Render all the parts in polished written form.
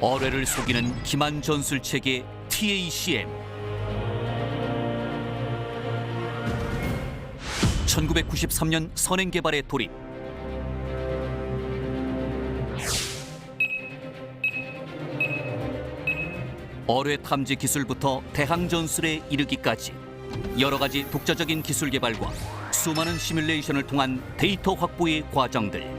어뢰를 속이는 기만 전술체계 TACM. 1993년 선행 개발에 돌입. 어뢰 탐지 기술부터 대항 전술에 이르기까지 여러 가지 독자적인 기술 개발과 수많은 시뮬레이션을 통한 데이터 확보의 과정들.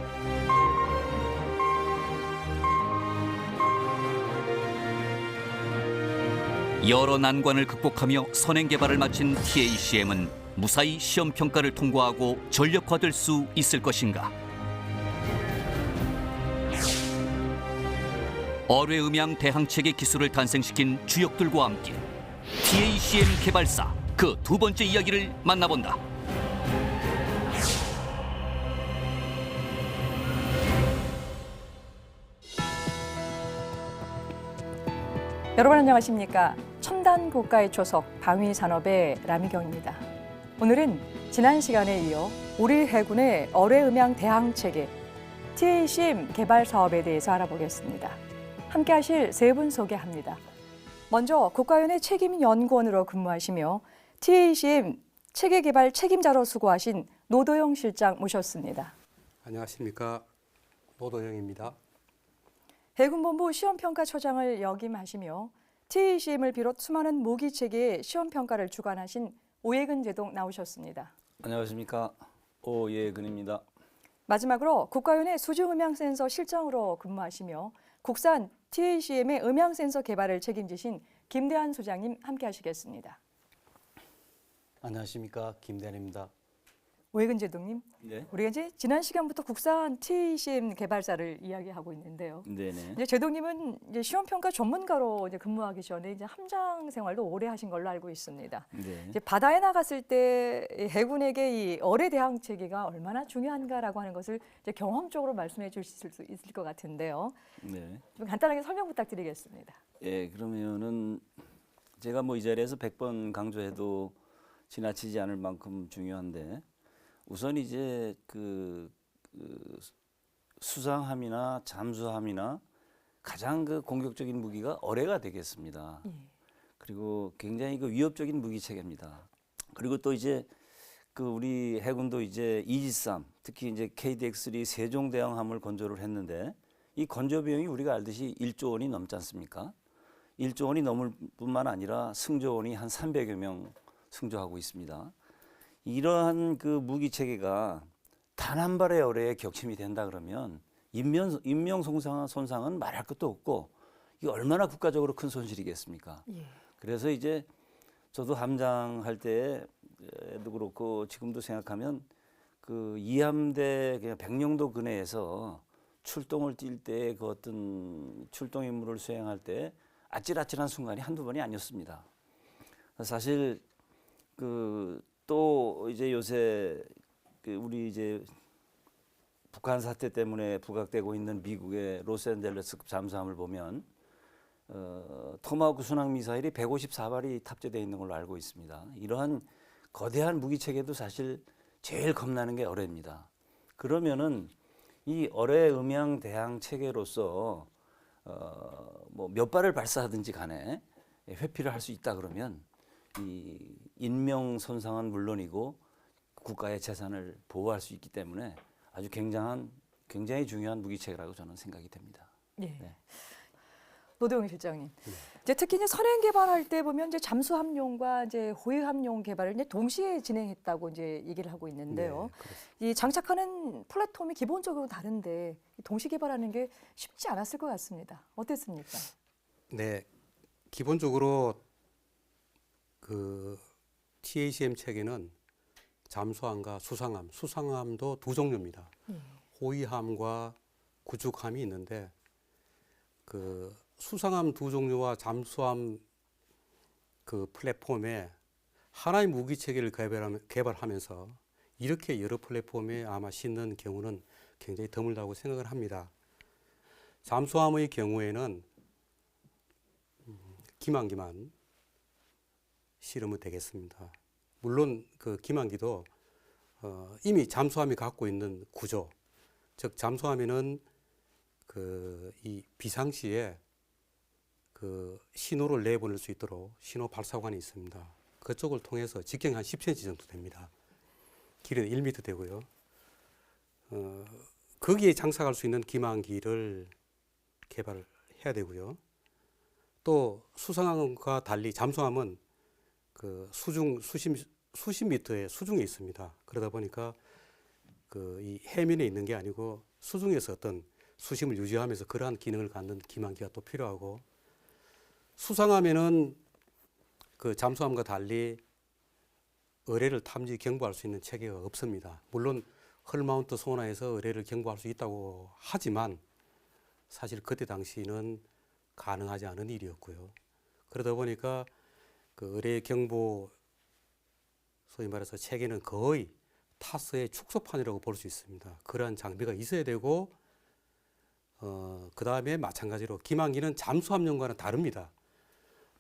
여러 난관을 극복하며 선행 개발을 마친 TACM은 무사히 시험 평가를 통과하고 전력화될 수 있을 것인가? 어뢰 음향 대항 체계 기술을 탄생시킨 주역들과 함께 TACM 개발사 그 두 번째 이야기를 만나본다. 여러분 안녕하십니까? 첨단 국가의 초석 방위산업의 라미경입니다. 오늘은 지난 시간에 이어 우리 해군의 어뢰 음향 대항 체계 TACM 개발 사업에 대해서 알아보겠습니다. 함께 하실 세 분 소개합니다. 먼저 국가연의 책임연구원으로 근무하시며 TACM 체계 개발 책임자로 수고하신 노도영 실장 모셨습니다. 안녕하십니까? 노도영입니다. 해군본부 시험평가처장을 역임하시며 TACM을 비롯 수많은 무기 체계의 시험평가를 주관하신 오예근 제동 나오셨습니다. 안녕하십니까? 오예근입니다. 마지막으로 국가연의 수중음향센서 실장으로 근무하시며 국산 TACM의 음향센서 개발을 책임지신 김대한 소장님 함께 하시겠습니다. 안녕하십니까? 김대한입니다. 오예근 제동님, 네. 우리가 이제 지난 시간부터 국산 TACM 개발사를 이야기하고 있는데요. 네네. 이제 제동님은 이제 시험평가 전문가로 이제 근무하기 전에 이제 함장 생활도 오래 하신 걸로 알고 있습니다. 네. 이제 바다에 나갔을 때 해군에게 이 어뢰 대항 체계가 얼마나 중요한가라고 하는 것을 이제 경험적으로 말씀해 주실 수 있을 것 같은데요. 네. 좀 간단하게 설명 부탁드리겠습니다. 예, 그러면은 제가 뭐 이 자리에서 100번 강조해도 지나치지 않을 만큼 중요한데 우선 이제 그 수상함이나 잠수함이나 가장 그 공격적인 무기가 어뢰가 되겠습니다. 예. 그리고 굉장히 그 위협적인 무기 체계입니다. 그리고 또 이제 그 우리 해군도 이제 이지삼 특히 이제 KDX3 세종대왕함을 건조를 했는데 이 건조 비용이 우리가 알듯이 1조 원이 넘지 않습니까? 1조 원이 넘을 뿐만 아니라 승조원이 한 300여 명 승조하고 있습니다. 이러한 그 무기 체계가 단 한 발의 어뢰에 격침이 된다 그러면 인명 손상은 말할 것도 없고 이게 얼마나 국가적으로 큰 손실이겠습니까? 예. 그래서 이제 저도 함장 할 때도 그렇고 지금도 생각하면 그 이함대 그냥 백령도 근해에서 출동을 뛸 때 그 어떤 출동 임무를 수행할 때 아찔아찔한 순간이 한두 번이 아니었습니다. 사실 그 또 이제 요새 그 우리 이제 북한 사태 때문에 부각되고 있는 미국의 로스앤젤레스급 잠수함을 보면 토마호크 순항 미사일이 154발이 탑재되어 있는 걸로 알고 있습니다. 이러한 거대한 무기 체계도 사실 제일 겁나는 게 어뢰입니다. 그러면은 이 어뢰 음향 대항 체계로서 뭐 몇 발을 발사하든지 간에 회피를 할 수 있다 그러면 이 인명 손상은 물론이고 국가의 재산을 보호할 수 있기 때문에 아주 굉장히 중요한 무기 체계라고 저는 생각이 됩니다. 예. 네. 노대영 실장님, 이제 특히 이제 선행 개발할 때 보면 이제 잠수함용과 이제 호위함용 개발을 이제 동시에 진행했다고 이제 얘기를 하고 있는데요. 네, 이 장착하는 플랫폼이 기본적으로 다른데 동시 개발하는 게 쉽지 않았을 것 같습니다. 어땠습니까? 네, 기본적으로 그 TACM 체계는 잠수함과 수상함도 두 종류입니다. 호위함과 구축함이 있는데 그 수상함 두 종류와 잠수함 그 플랫폼에 하나의 무기 체계를 개발하면서 이렇게 여러 플랫폼에 아마 싣는 경우는 굉장히 드물다고 생각을 합니다. 잠수함의 경우에는 기만기만 실으면 되겠습니다. 물론 그 기만기도 이미 잠수함이 갖고 있는 구조, 즉 잠수함에는 그 이 비상시에 그 신호를 내보낼 수 있도록 신호 발사관이 있습니다. 그쪽을 통해서 직경이 한 10cm 정도 됩니다. 길이는 1m 되고요. 거기에 장착할 수 있는 기망기를 개발을 해야 되고요. 또 수상함과 달리 잠수함은 그 수십 미터의 수중에 있습니다. 그러다 보니까 그 이 해면에 있는 게 아니고 수중에서 어떤 수심을 유지하면서 그러한 기능을 갖는 기망기가 또 필요하고, 수상함에는 그 잠수함과 달리 어뢰를 탐지 경보할 수 있는 체계가 없습니다. 물론 헐마운트 소나에서 어뢰를 경보할 수 있다고 하지만 사실 그때 당시는 가능하지 않은 일이었고요. 그러다 보니까 그 어뢰 경보 소위 말해서 체계는 거의 타스의 축소판이라고 볼 수 있습니다. 그러한 장비가 있어야 되고, 그 다음에 마찬가지로 기망기는 잠수함용과는 다릅니다.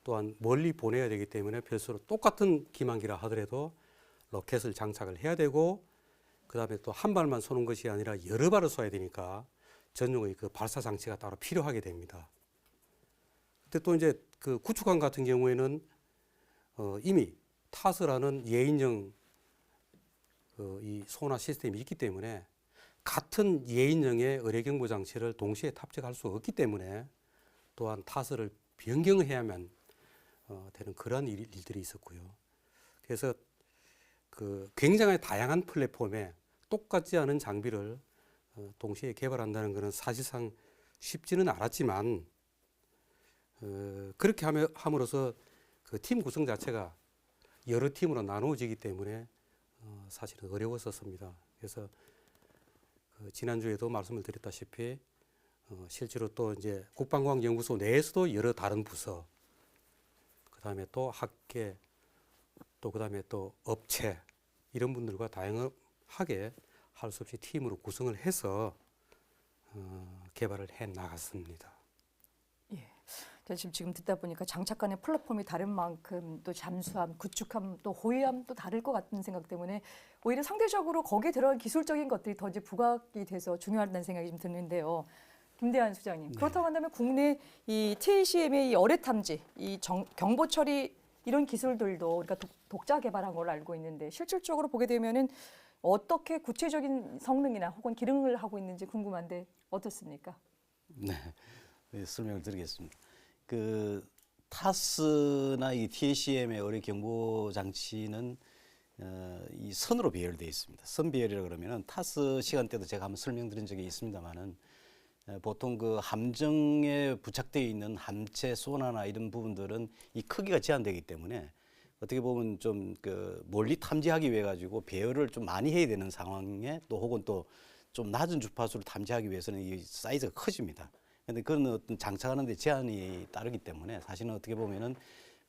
또한 멀리 보내야 되기 때문에 별도로 똑같은 기망기라 하더라도 로켓을 장착을 해야 되고, 그 다음에 또 한 발만 쏘는 것이 아니라 여러 발을 쏴야 되니까 전용의 그 발사 장치가 따로 필요하게 됩니다. 근데 또 이제 그 구축함 같은 경우에는 이미 타스라는 예인형 이 소나 시스템이 있기 때문에 같은 예인형의 어뢰 경보 장치를 동시에 탑재할 수 없기 때문에 또한 타스를 변경해야만 되는 그런 일들이 있었고요. 그래서 그 굉장히 다양한 플랫폼에 똑같지 않은 장비를 동시에 개발한다는 것은 사실상 쉽지는 않았지만, 그렇게 함으로써 그 팀 구성 자체가 여러 팀으로 나누어지기 때문에 사실은 어려웠었습니다. 그래서 지난주에도 말씀을 드렸다시피 실제로 또 이제 국방과학연구소 내에서도 여러 다른 부서, 그 다음에 또 학계, 또 그 다음에 또 업체, 이런 분들과 다양하게 할 수 없이 팀으로 구성을 해서 개발을 해 나갔습니다. 예. 지금 듣다 보니까 장착관의 플랫폼이 다른 만큼 또 잠수함, 구축함, 또 호위함 또 다를 것 같은 생각 때문에 오히려 상대적으로 거기에 들어간 기술적인 것들이 더 이제 부각이 돼서 중요하다는 생각이 좀 드는데요. 김대한 소장님, 그렇다고 한다면 국내 이 TACM의 이 어뢰 탐지, 이 경보 처리 이런 기술들도 우리가 독자 개발한 걸로 알고 있는데 실질적으로 보게 되면은 어떻게 구체적인 성능이나 혹은 기능을 하고 있는지 궁금한데 어떻습니까? 네, 설명을 드리겠습니다. 그 타스나 이 TACM의 어뢰 경보 장치는 이 선으로 배열되어 있습니다. 선 배열이라 그러면은 타스 시간대도 제가 한번 설명드린 적이 있습니다만은 보통 그 함정에 부착되어 있는 함체, 소나나 이런 부분들은 이 크기가 제한되기 때문에 어떻게 보면 좀 그 멀리 탐지하기 위해 가지고 배열을 좀 많이 해야 되는 상황에, 또 혹은 또 좀 낮은 주파수를 탐지하기 위해서는 이 사이즈가 커집니다. 그런데 그런 어떤 장착하는 데 제한이 따르기 때문에 사실은 어떻게 보면은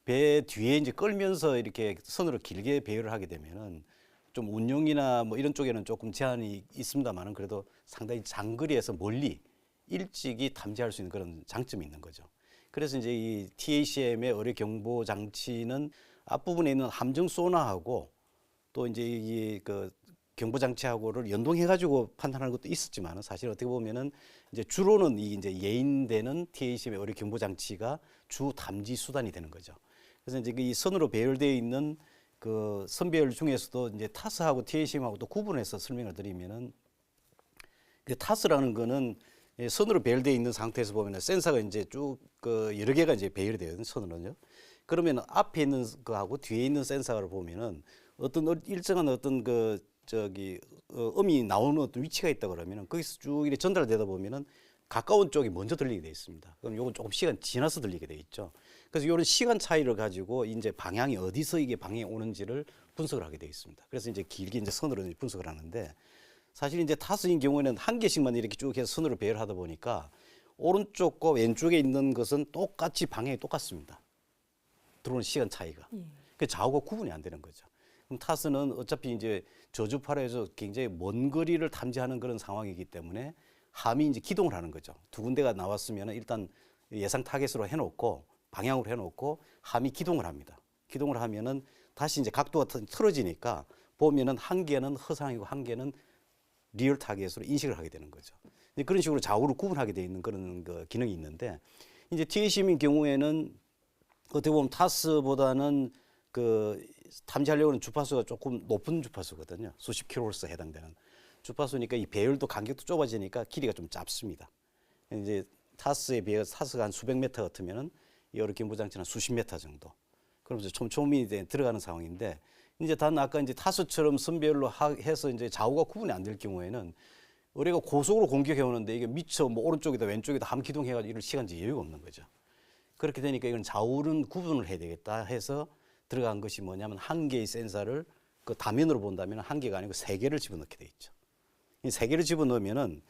배 뒤에 이제 끌면서 이렇게 선으로 길게 배열을 하게 되면은 좀 운용이나 뭐 이런 쪽에는 조금 제한이 있습니다만은 그래도 상당히 장거리에서 멀리 일찍이 탐지할 수 있는 그런 장점이 있는 거죠. 그래서 이제 이 TACM의 어뢰 경보 장치는 앞부분에 있는 함정 소나하고 또 이제 이 그 경보 장치하고를 연동해 가지고 판단하는 것도 있었지만 사실 어떻게 보면은 이제 주로는 이 이제 예인되는 TACM의 어뢰 경보 장치가 주 탐지 수단이 되는 거죠. 그래서 이제 이 선으로 배열되어 있는 그 선 배열 중에서도 이제 타스하고 TACM하고 또 구분해서 설명을 드리면은 그 타스라는 거는 선으로 배열되어 있는 상태에서 보면 센서가 이제 쭉 그 여러 개가 이제 배열이 되어 있는 선으로는요. 그러면 앞에 있는 거하고 뒤에 있는 센서를 보면은 어떤 일정한 어떤 그 음이 나오는 어떤 위치가 있다 그러면은 거기서 쭉 이렇게 전달되다 보면은 가까운 쪽이 먼저 들리게 돼 있습니다. 그럼 요건 조금 시간 지나서 들리게 돼 있죠. 그래서 이런 시간 차이를 가지고 이제 방향이 어디서 이게 방향이 오는지를 분석을 하게 돼 있습니다. 그래서 이제 길게 이제 선으로 분석을 하는데 사실 이제 타스인 경우에는 한 개씩만 이렇게 쭉 해서 선으로 배열하다 보니까 오른쪽과 왼쪽에 있는 것은 똑같이 방향이 똑같습니다. 들어오는 시간 차이가. 그 좌우가 구분이 안 되는 거죠. 그럼 타스는 어차피 이제 저주파로에서 굉장히 먼 거리를 탐지하는 그런 상황이기 때문에 함이 이제 기동을 하는 거죠. 두 군데가 나왔으면 일단 예상 타겟으로 해놓고 방향으로 해놓고 함이 기동을 합니다. 기동을 하면은 다시 이제 각도가 틀어지니까 보면은 한 개는 허상이고 한 개는 리얼 타겟으로 인식을 하게 되는 거죠. 그런 식으로 좌우로 구분하게 되어 있는 그런 그 기능이 있는데 이제 TACM인 경우에는 어떻게 보면 타스보다는 그 탐지하려고 하는 주파수가 조금 높은 주파수거든요. 수십 킬로헤르츠 해당되는 주파수니까 이 배열도 간격도 좁아지니까 길이가 좀 짧습니다. 이제 타스에 비해서 타스가 한 수백 미터 같으면은 이 어뢰 경보 장치는 수십 미터 정도. 그러면서 촘촘히 이제 들어가는 상황인데 이제 단 아까 이제 타스처럼 선배열로 해서 이제 좌우가 구분이 안 될 경우에는 어뢰가 고속으로 공격해 오는데 이게 미처 뭐 오른쪽이다 왼쪽이다 함기둥해가지고 이럴 시간이 여유가 없는 거죠. 그렇게 되니까 이건 좌우는 구분을 해야 되겠다 해서 들어간 것이 뭐냐면 한 개의 센서를 그 다면으로 본다면 한 개가 아니고 세 개를 집어넣게 돼 있죠. 이 세 개를 집어넣으면은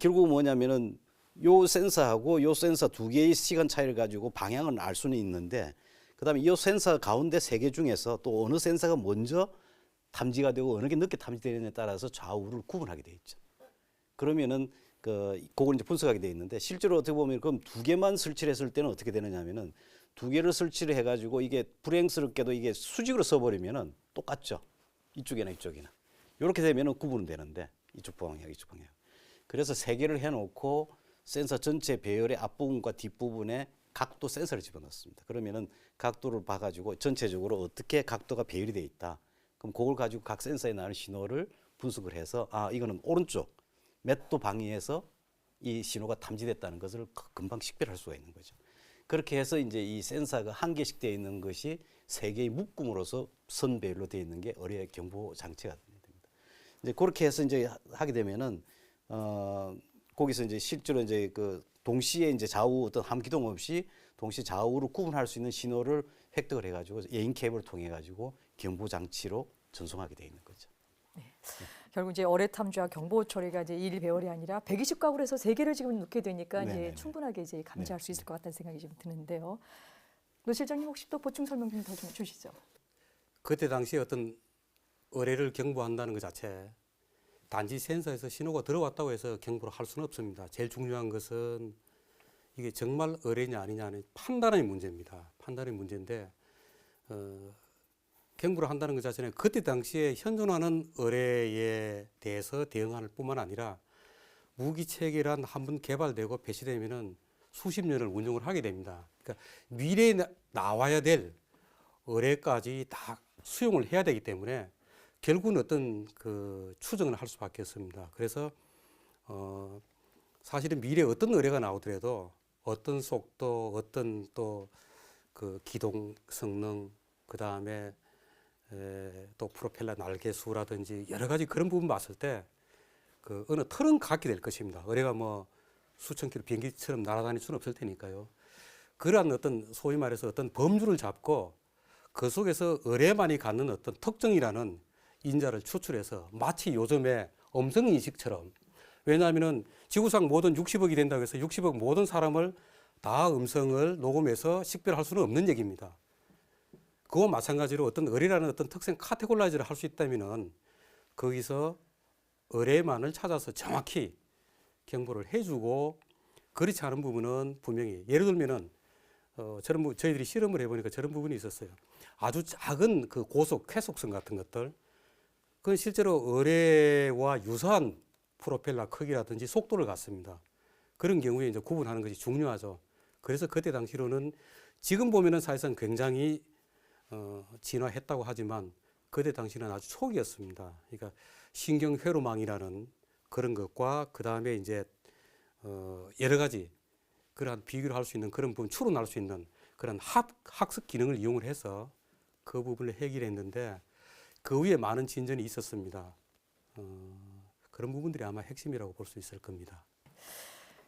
결국 뭐냐면은 요 센서하고 요 센서 두 개의 시간 차이를 가지고 방향을 알 수는 있는데 그다음에 이 센서 가운데 세 개 중에서 또 어느 센서가 먼저 탐지가 되고 어느 게 늦게 탐지되느냐에 따라서 좌우를 구분하게 돼 있죠. 그러면은 그걸 이제 분석하게 돼 있는데 실제로 어떻게 보면 그럼 두 개만 설치를 했을 때는 어떻게 되느냐면은 두 개를 설치를 해가지고 이게 불행스럽게도 이게 수직으로 써버리면은 똑같죠. 이쪽이나 이쪽이나 이렇게 되면은 구분은 되는데 이쪽 방향 이쪽 방향. 그래서 세 개를 해놓고 센서 전체 배열의 앞부분과 뒷부분에 각도 센서를 집어넣습니다. 그러면은 각도를 봐가지고 전체적으로 어떻게 각도가 배열이 돼 있다. 그럼 그걸 가지고 각 센서에 나는 신호를 분석을 해서 아 이거는 오른쪽 몇 도 방위에서 이 신호가 탐지됐다는 것을 금방 식별할 수가 있는 거죠. 그렇게 해서 이제 이 센서가 한 개씩 되어 있는 것이 세 개의 묶음으로서 선 배열로 되어 있는 게 어뢰 경보 장치가 됩니다. 이제 그렇게 해서 이제 하게 되면은 거기서 이제 실제로 이제 그 동시에 이제 좌우 어떤 함기동 없이 동시 좌우로 구분할 수 있는 신호를 획득을 해가지고 예인 케이블을 통해 가지고 경보 장치로 전송하게 돼 있는 거죠. 결국 이제 어뢰 탐지와 경보 처리가 이제 1 배열이 아니라 120각으로 해서 3개를 지금 넣게 되니까 이제 네네네. 충분하게 이제 감지할 네. 수 있을 것 같다는 생각이 좀 드는데요. 노 실장님 혹시 또 보충 설명 좀 더 좀 주시죠. 그때 당시에 어떤 어뢰를 경보한다는 것 자체 단지 센서에서 신호가 들어왔다고 해서 경보를 할 수는 없습니다. 제일 중요한 것은 이게 정말 어뢰냐 아니냐는 판단의 문제입니다. 판단의 문제인데 경보를 한다는 것 자체는 그때 당시에 현존하는 어뢰에 대해서 대응할 뿐만 아니라 무기 체계란 한번 개발되고 배치되면은 수십 년을 운용을 하게 됩니다. 그러니까 미래에 나와야 될 어뢰까지 다 수용을 해야 되기 때문에 결국은 어떤 그 추정을 할 수밖에 없습니다. 그래서 사실은 미래에 어떤 어뢰가 나오더라도 어떤 속도, 어떤 또 그 기동 성능, 그 다음에 또 프로펠러 날개 수라든지 여러 가지 그런 부분 봤을 때 그 어느 틀은 갖게 될 것입니다. 어뢰가 뭐 수천 킬로 비행기처럼 날아다닐 수는 없을 테니까요. 그러한 어떤 소위 말해서 어떤 범주를 잡고 그 속에서 어뢰만이 갖는 어떤 특정이라는 인자를 추출해서 마치 요즘에 음성인식처럼 왜냐하면은 지구상 모든 60억이 된다고 해서 60억 모든 사람을 다 음성을 녹음해서 식별할 수는 없는 얘기입니다. 그와 마찬가지로 어떤 어뢰라는 어떤 특성 카테고라이즈를 할 수 있다면은 거기서 어뢰만을 찾아서 정확히 경보를 해주고 그렇지 않은 부분은 분명히 예를 들면은 저희들이 실험을 해보니까 저런 부분이 있었어요. 아주 작은 그 고속 쾌속성 같은 것들 그건 실제로 어뢰와 유사한 프로펠러 크기라든지 속도를 갖습니다. 그런 경우에 이제 구분하는 것이 중요하죠. 그래서 그때 당시로는 지금 보면은 사실상 굉장히 진화했다고 하지만 그때 당시는 아주 초기였습니다. 그러니까 신경회로망이라는 그런 것과 그 다음에 이제 여러 가지 그러한 비교를 할 수 있는 그런 부분 추론할 수 있는 그런 학습 기능을 이용을 해서 그 부분을 해결했는데 그 위에 많은 진전이 있었습니다. 그런 부분들이 아마 핵심이라고 볼 수 있을 겁니다.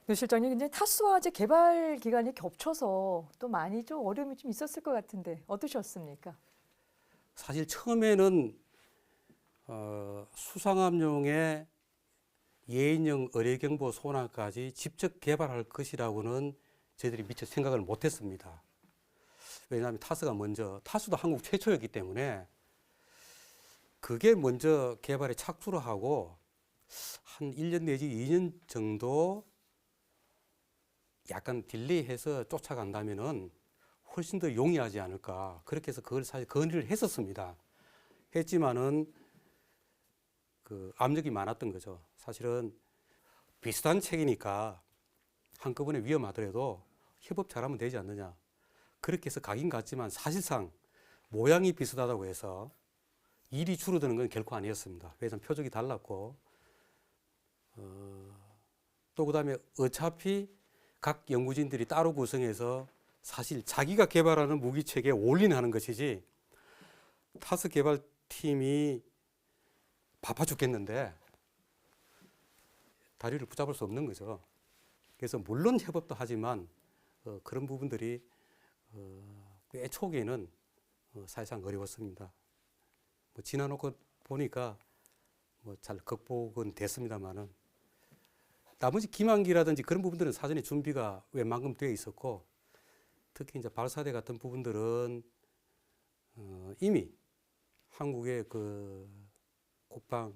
노 실장님, 이제 타스와 이제 개발 기간이 겹쳐서 또 많이 좀 어려움이 좀 있었을 것 같은데 어떠셨습니까? 사실 처음에는 수상함용의 예인형 어뢰경보 소나까지 직접 개발할 것이라고는 저희들이 미처 생각을 못했습니다. 왜냐하면 타스도 한국 최초였기 때문에 그게 먼저 개발에 착수를 하고 한 1년 내지 2년 정도 약간 딜레이해서 쫓아간다면은 훨씬 더 용이하지 않을까. 그렇게 해서 그걸 사실 건의를 했었습니다. 했지만은 그 압력이 많았던 거죠. 사실은 비슷한 책이니까 한꺼번에 위험하더라도 협업 잘하면 되지 않느냐. 그렇게 해서 가긴 갔지만 사실상 모양이 비슷하다고 해서 일이 줄어드는 건 결코 아니었습니다. 왜냐하면 표적이 달랐고 또 그다음에 어차피 각 연구진들이 따로 구성해서 사실 자기가 개발하는 무기체계에 올인하는 것이지 타스 개발팀이 바빠 죽겠는데 다리를 붙잡을 수 없는 거죠. 그래서 물론 협업도 하지만 그런 부분들이 꽤 초기에는 사실상 어려웠습니다. 뭐 지나놓고 보니까 뭐 잘 극복은 됐습니다만은 나머지 기만기라든지 그런 부분들은 사전에 준비가 웬만큼 되어 있었고 특히 이제 발사대 같은 부분들은 이미 한국의 그 국방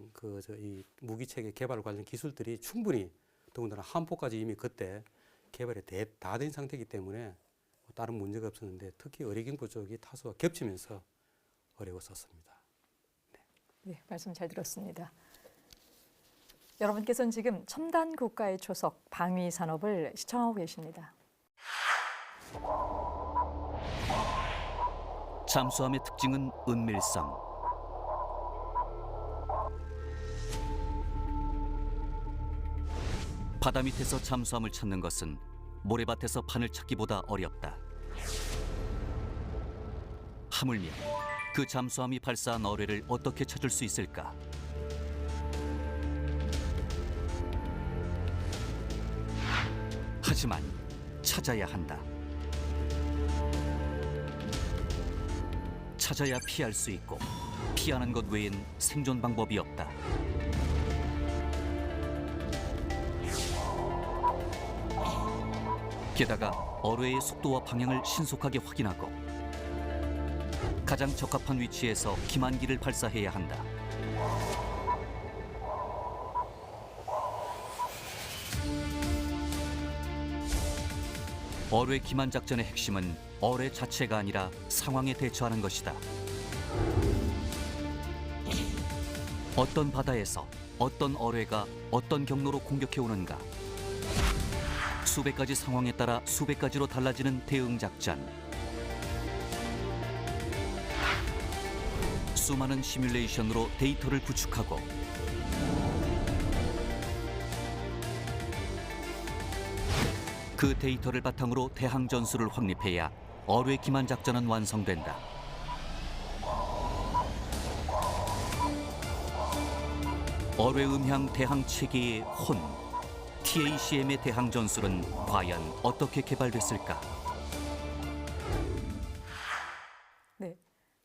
이 무기 체계 개발 관련 기술들이 충분히 더군다나 한포까지 이미 그때 개발이 다 된 상태이기 때문에 다른 문제가 없었는데 특히 의료경보 쪽이 타수와 겹치면서 어려웠었습니다. 네, 말씀 잘 들었습니다. 여러분께서는 지금 첨단 국가의 초석 방위 산업을 시청하고 계십니다. 잠수함의 특징은 은밀성. 바다 밑에서 잠수함을 찾는 것은 모래밭에서 판을 찾기보다 어렵다. 하물며 그 잠수함이 발사한 어뢰를 어떻게 찾을 수 있을까? 하지만 찾아야 한다. 찾아야 피할 수 있고 피하는 것 외엔 생존 방법이 없다. 게다가 어뢰의 속도와 방향을 신속하게 확인하고 가장 적합한 위치에서 기만기를 발사해야 한다. 어뢰 기만 작전의 핵심은 어뢰 자체가 아니라 상황에 대처하는 것이다. 어떤 바다에서 어떤 어뢰가 어떤 경로로 공격해 오는가? 수백 가지 상황에 따라 수백 가지로 달라지는 대응 작전. 수많은 시뮬레이션으로 데이터를 구축하고 그 데이터를 바탕으로 대항 전술을 확립해야 어뢰 기만 작전은 완성된다. 어뢰 음향 대항 체계의 혼, TACM의 대항 전술은 과연 어떻게 개발됐을까? 네,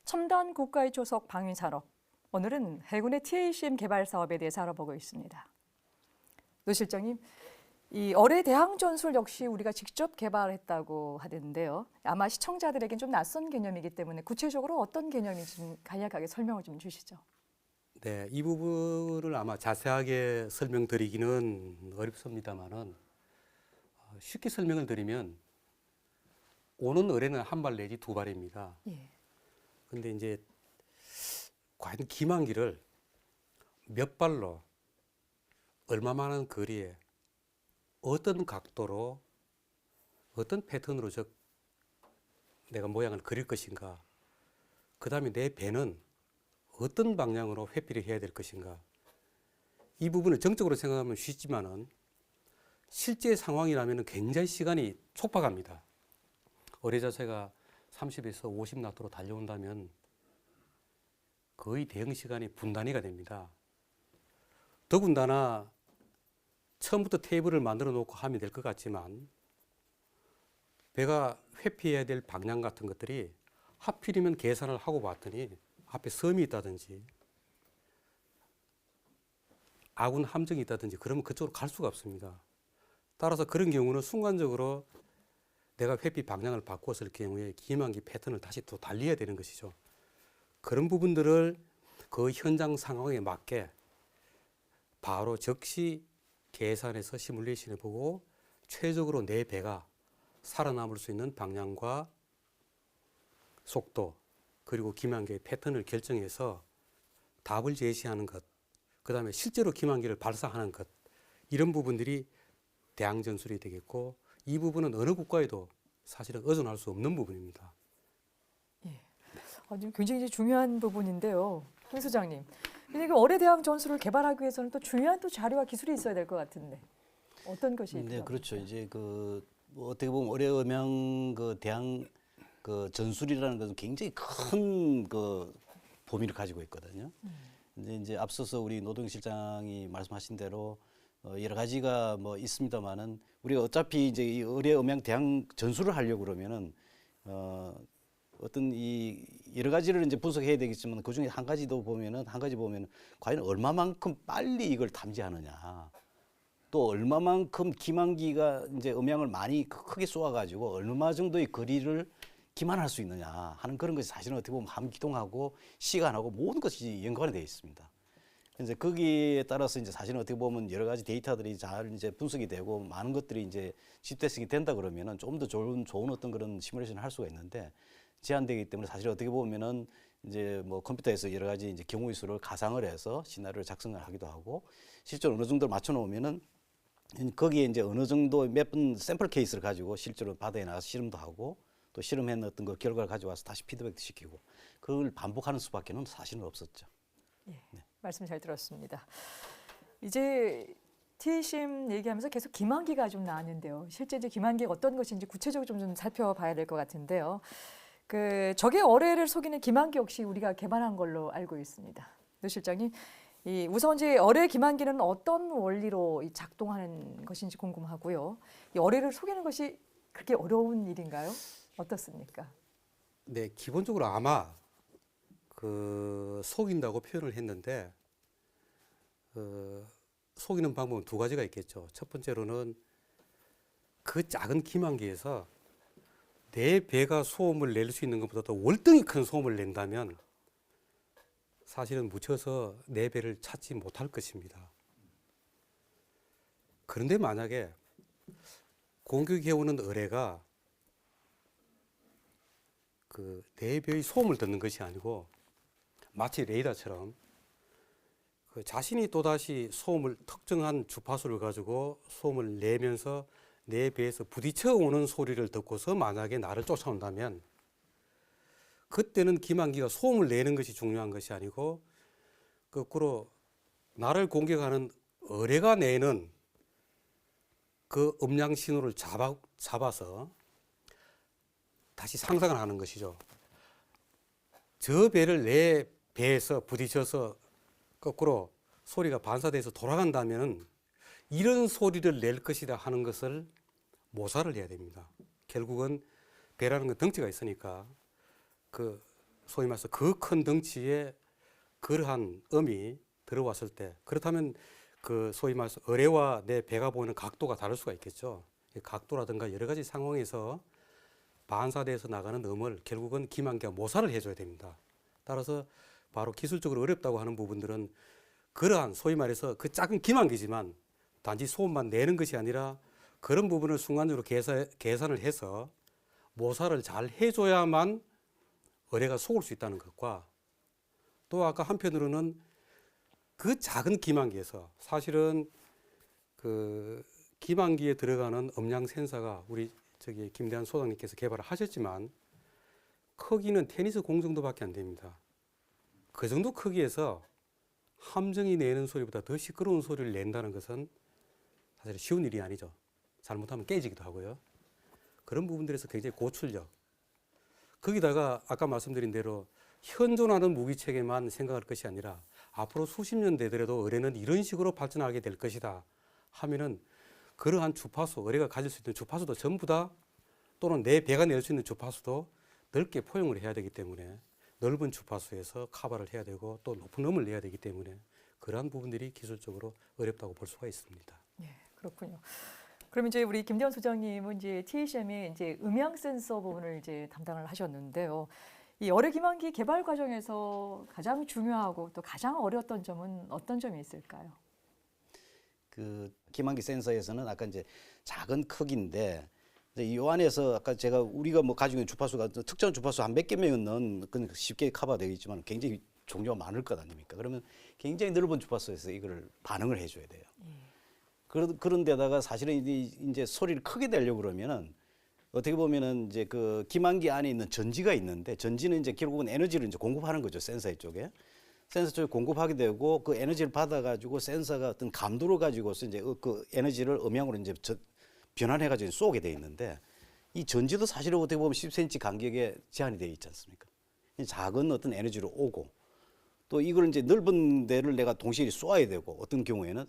첨단 국가의 초석 방위 산업. 오늘은 해군의 TACM 개발 사업에 대해서 알아보고 있습니다. 노 실장님, 이 어뢰 대항 전술 역시 우리가 직접 개발했다고 하던데요. 아마 시청자들에겐 좀 낯선 개념이기 때문에 구체적으로 어떤 개념인지 좀 간략하게 설명을 좀 주시죠. 네, 이 부분을 아마 자세하게 설명드리기는 어렵습니다만은 쉽게 설명을 드리면 오는 어뢰는 한 발 내지 두 발입니다. 예. 근데 이제 과연 기만기를 몇 발로 얼마만한 거리에 어떤 각도로 어떤 패턴으로 내가 모양을 그릴 것인가, 그 다음에 내 배는 어떤 방향으로 회피를 해야 될 것인가. 이 부분을 정적으로 생각하면 쉽지만은 실제 상황이라면 굉장히 시간이 촉박합니다. 어뢰 자체가 30에서 50나트로 달려온다면 거의 대응 시간이 분단위가 됩니다. 더군다나 처음부터 테이블을 만들어 놓고 하면 될 것 같지만 배가 회피해야 될 방향 같은 것들이 하필이면 계산을 하고 봤더니 앞에 섬이 있다든지 아군 함정이 있다든지 그러면 그쪽으로 갈 수가 없습니다. 따라서 그런 경우는 순간적으로 내가 회피 방향을 바꿨을 경우에 기만기 패턴을 다시 또 달리해야 되는 것이죠. 그런 부분들을 그 현장 상황에 맞게 바로 즉시 계산해서 시뮬레이션해 보고 최적으로 내 배가 살아남을 수 있는 방향과 속도 그리고 기만기의 패턴을 결정해서 답을 제시하는 것, 그 다음에 실제로 기만기를 발사하는 것, 이런 부분들이 대항 전술이 되겠고 이 부분은 어느 국가에도 사실은 의존할 수 없는 부분입니다. 지금 굉장히 중요한 부분인데요, 홍 소장님. 근데 그 어뢰 대항 전술을 개발하기 위해서는 또 중요한 또 자료와 기술이 있어야 될 것 같은데 어떤 것이? 네, 필요합니까? 그렇죠. 이제 뭐 어떻게 보면 어뢰 음향 대항 전술이라는 것은 굉장히 큰 범위를 가지고 있거든요. 근데 이제 앞서서 우리 노동 실장이 말씀하신 대로 여러 가지가 뭐 있습니다만은 우리가 어차피 이제 이 어뢰 음향 대항 전술을 하려고 그러면은 어떤 이 여러 가지를 이제 분석해야 되겠지만 그 중에 한 가지 보면은 과연 얼마만큼 빨리 이걸 탐지하느냐, 또 얼마만큼 기만기가 이제 음향을 많이 크게 쏘아가지고 얼마 정도의 거리를 기만할 수 있느냐 하는 그런 것이 사실은 어떻게 보면 함기동하고 시간하고 모든 것이 연관이 되어 있습니다. 이제 거기에 따라서 이제 사실은 어떻게 보면 여러 가지 데이터들이 잘 이제 분석이 되고 많은 것들이 이제 집대성이 된다 그러면은 좀 더 좋은 어떤 그런 시뮬레이션을 할 수가 있는데 제한되기 때문에 사실 어떻게 보면은 이제 뭐 컴퓨터에서 여러 가지 이제 경우의 수를 가상을 해서 시나리오를 작성을 하기도 하고 실제로 어느 정도 맞춰 놓으면은 거기에 이제 어느 정도 몇 번 샘플 케이스를 가지고 실제로 바다에 나가서 실험도 하고 또 실험한 어떤 그 결과를 가져와서 다시 피드백도 시키고 그걸 반복하는 수밖에는 사실은 없었죠. 예, 말씀 잘 들었습니다. 이제 TSIM 얘기하면서 계속 기만기가 좀 나왔는데요. 실제 이제 기만기가 어떤 것인지 구체적으로 좀 살펴봐야 될 것 같은데요. 그 적의 어뢰를 속이는 기만기 역시 우리가 개발한 걸로 알고 있습니다. 노 실장님, 우선 이제 어뢰 기만기는 어떤 원리로 작동하는 것인지 궁금하고요. 이 어뢰를 속이는 것이 그렇게 어려운 일인가요? 어떻습니까? 네, 기본적으로 아마 속인다고 표현을 했는데 속이는 방법은 두 가지가 있겠죠. 첫 번째로는 그 작은 기만기에서 내 배가 소음을 낼 수 있는 것보다 더 월등히 큰 소음을 낸다면 사실은 묻혀서 내 배를 찾지 못할 것입니다. 그런데 만약에 공격해오는 어뢰가 내 배의 소음을 듣는 것이 아니고 마치 레이더처럼 자신이 또다시 소음을 특정한 주파수를 가지고 소음을 내면서 내 배에서 부딪혀 오는 소리를 듣고서 만약에 나를 쫓아온다면 그때는 기만기가 소음을 내는 것이 중요한 것이 아니고 거꾸로 나를 공격하는 어뢰가 내는 그 음량 신호를 잡아서 다시 상상을 하는 것이죠. 저 배를 내 배에서 부딪혀서 거꾸로 소리가 반사돼서 돌아간다면 이런 소리를 낼 것이다 하는 것을 모사를 해야 됩니다. 결국은 배라는 건 덩치가 있으니까 소위 말해서 그 큰 덩치에 그러한 음이 들어왔을 때 그렇다면 소위 말해서 어뢰와 내 배가 보이는 각도가 다를 수가 있겠죠. 각도라든가 여러 가지 상황에서 반사돼서 나가는 음을 결국은 기만기가 모사를 해줘야 됩니다. 따라서 바로 기술적으로 어렵다고 하는 부분들은 그러한 소위 말해서 그 작은 기만기지만 단지 소음만 내는 것이 아니라 그런 부분을 순간적으로 계산을 해서 모사를 잘 해줘야만 어뢰가 속을 수 있다는 것과 또 아까 한편으로는 그 작은 기만기에서 사실은 기만기에 들어가는 음량 센서가 우리 김대한 소장님께서 개발을 하셨지만 크기는 테니스 공 정도밖에 안 됩니다. 그 정도 크기에서 함정이 내는 소리보다 더 시끄러운 소리를 낸다는 것은 사실 쉬운 일이 아니죠. 잘못하면 깨지기도 하고요. 그런 부분들에서 굉장히 고출력. 거기다가 아까 말씀드린 대로 현존하는 무기체계만 생각할 것이 아니라 앞으로 수십 년 되더라도 어뢰는 이런 식으로 발전하게 될 것이다 하면은 그러한 주파수, 어뢰가 가질 수 있는 주파수도 전부 다 또는 내 배가 낼 수 있는 주파수도 넓게 포용을 해야 되기 때문에 넓은 주파수에서 커버를 해야 되고 또 높은 음을 내야 되기 때문에 그러한 부분들이 기술적으로 어렵다고 볼 수가 있습니다. 예, 그렇군요. 그럼 이제 우리 김대원 소장님은 이제 TSIM의 이제 음향 센서 부분을 이제 담당을 하셨는데요. 이 어뢰 기만기 개발 과정에서 가장 중요하고 또 가장 어려웠던 점은 어떤 점이 있을까요? 기만기 센서에서는 아까 이제 작은 크기인데 이 안에서 아까 우리가 뭐 가지고 있는 주파수가 특정 주파수 한 몇 개면 넣은 쉽게 커버되어 있지만 굉장히 종류가 많을 것 아닙니까? 그러면 굉장히 넓은 주파수에서 이걸 반응을 해줘야 돼요. 그런 데다가 사실은 이제 소리를 크게 내려고 그러면은 어떻게 보면은 이제 그 기만기 안에 있는 전지가 있는데 전지는 이제 결국은 에너지를 이제 공급하는 거죠. 센서 쪽에. 센서 쪽에 공급하게 되고 그 에너지를 받아가지고 센서가 어떤 감도를 가지고서 이제 그 에너지를 음향으로 이제 변환해가지고 쏘게 돼 있는데 이 전지도 사실은 어떻게 보면 10cm 간격에 제한이 되어 있지 않습니까? 작은 어떤 에너지로 오고 또 이걸 이제 넓은 데를 내가 동시에 쏘아야 되고 어떤 경우에는